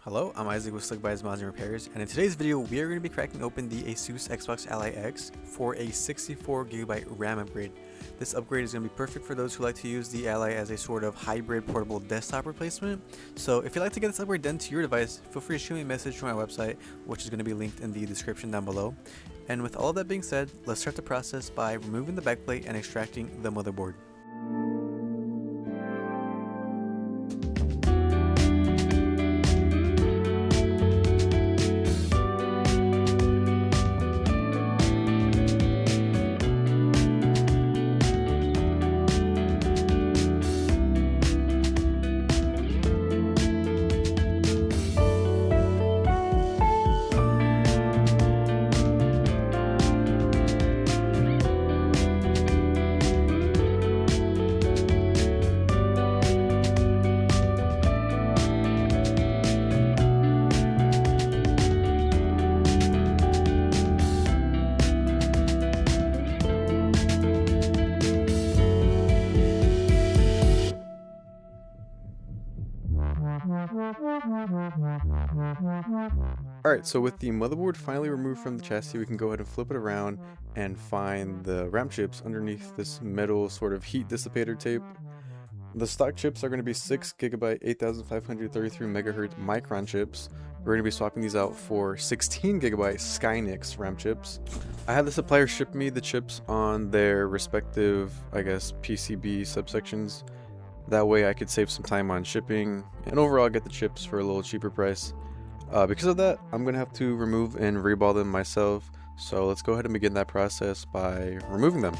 Hello, I'm Isaac with SlickBuys Mods and Repairs, and in today's video we are going to be cracking open the Asus Xbox Ally X for a 64GB RAM upgrade. This upgrade is going to be perfect for those who like to use the Ally as a sort of hybrid portable desktop replacement. So if you'd like to get this upgrade done to your device, feel free to shoot me a message from my website, which is going to be linked in the description down below. And with all of that being said, let's start the process by removing the backplate and extracting the motherboard. Alright, so with the motherboard finally removed from the chassis, we can go ahead and flip it around and find the RAM chips underneath this metal sort of heat dissipator tape. The stock chips are going to be 6GB 8533MHz Micron chips. We're going to be swapping these out for 16GB Skynix RAM chips. I had the supplier ship me the chips on their respective, PCB subsections. That way I could save some time on shipping and overall get the chips for a little cheaper price. Because of that, I'm going to have to remove and reball them myself. So let's go ahead and begin that process by removing them.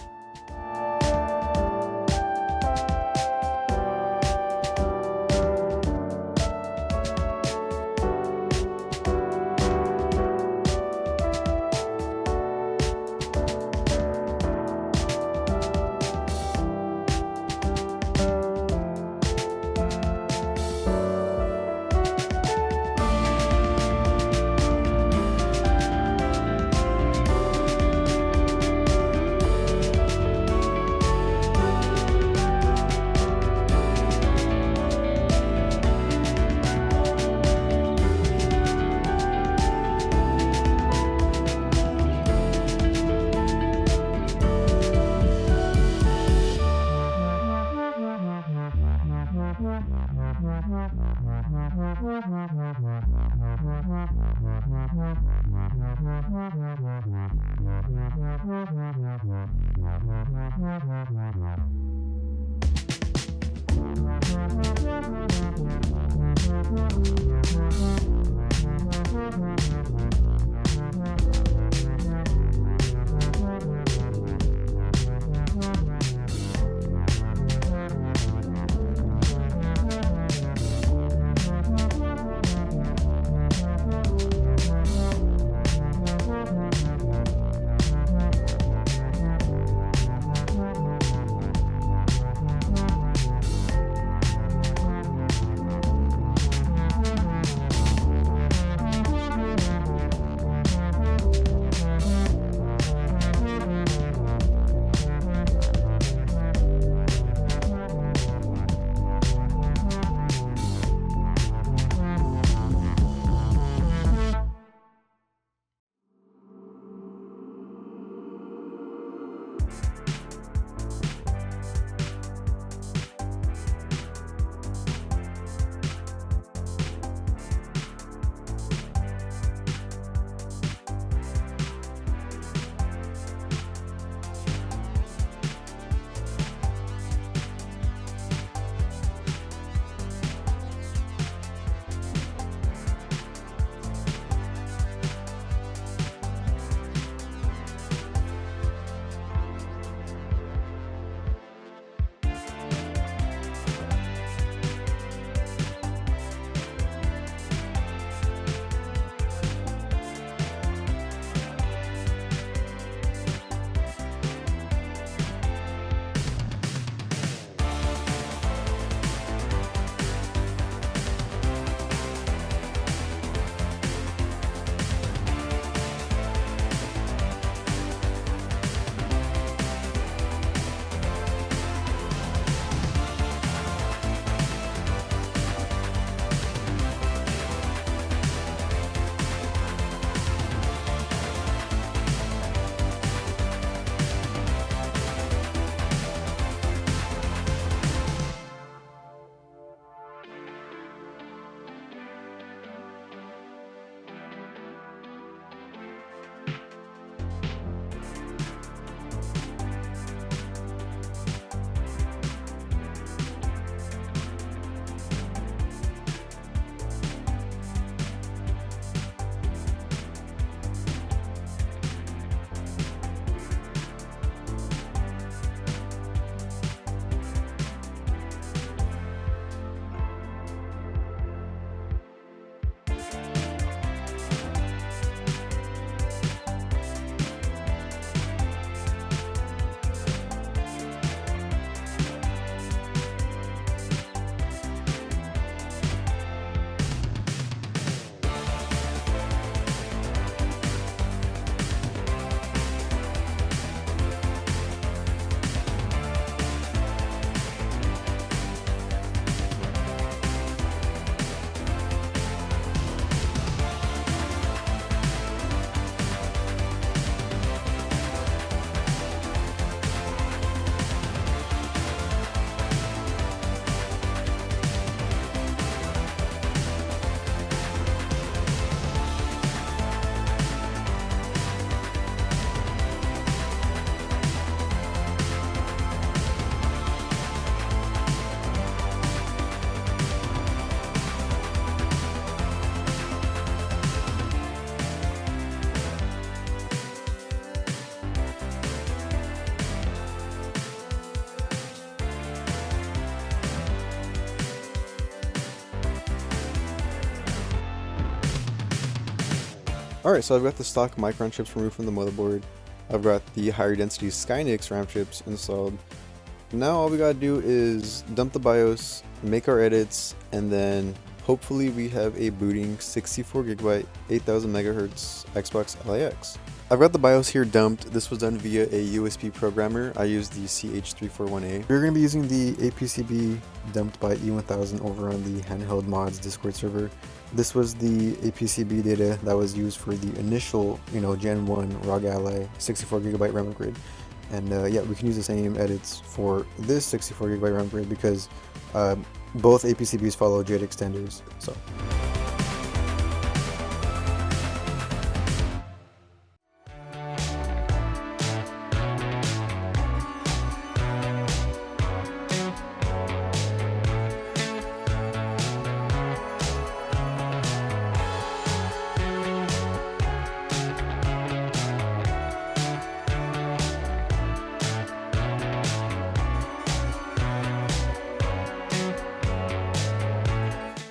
Alright, so I've got the stock Micron chips removed from the motherboard. I've got the higher density Skynix RAM chips installed. Now all we gotta do is dump the BIOS, make our edits, and then hopefully we have a booting 64GB 8000Mhz Xbox LAX. I've got the BIOS here dumped. This was done via a USB programmer. I used the CH341A. We're going to be using the APCB dumped by E1000 over on the handheld mods Discord server. This was the APCB data that was used for the initial, Gen 1 ROG Ally 64GB RAM upgrade. And yeah, we can use the same edits for this 64GB RAM upgrade because both APCBs follow JEDEC standards. So.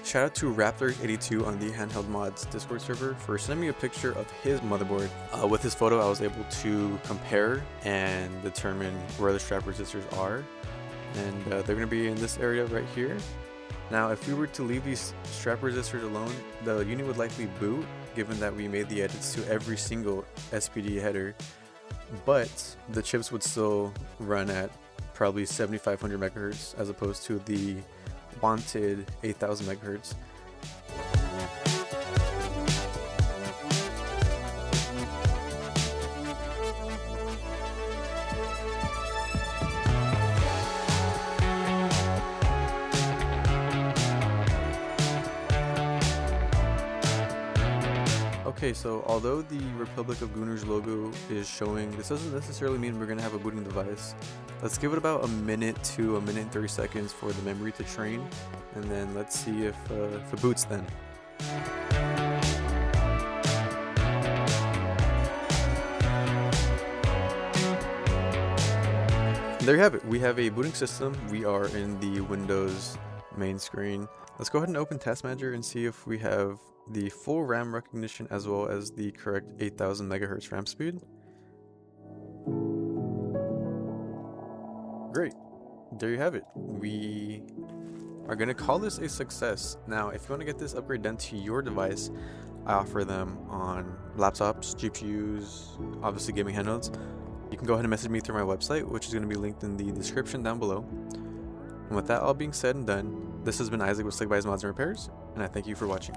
Shout out to Raptor82 on the handheld mods Discord server for sending me a picture of his motherboard. With his photo, I was able to compare and determine where the strap resistors are, and they're going to be in this area right here. Now, if we were to leave these strap resistors alone, the unit would likely boot, given that we made the edits to every single SPD header, but the chips would still run at probably 7500 megahertz as opposed to the wanted 8000 megahertz. Okay, so although the Republic of Gooners logo is showing, this doesn't necessarily mean we're going to have a booting device. Let's give it about a minute to a minute and 30 seconds for the memory to train, and then let's see if it boots then. There you have it. We have a booting system. We are in the Windows main screen. Let's go ahead and open Task Manager and see if we have the full RAM recognition as well as the correct 8000 megahertz RAM speed. Great. There you have it. We are going to call this a success. Now, if you want to get this upgrade done to your device, I offer them on laptops, GPUs, obviously gaming handhelds. You can go ahead and message me through my website, which is going to be linked in the description down below. And with that all being said and done, this has been Isaac with SlickBuys Mods and Repairs, and I thank you for watching.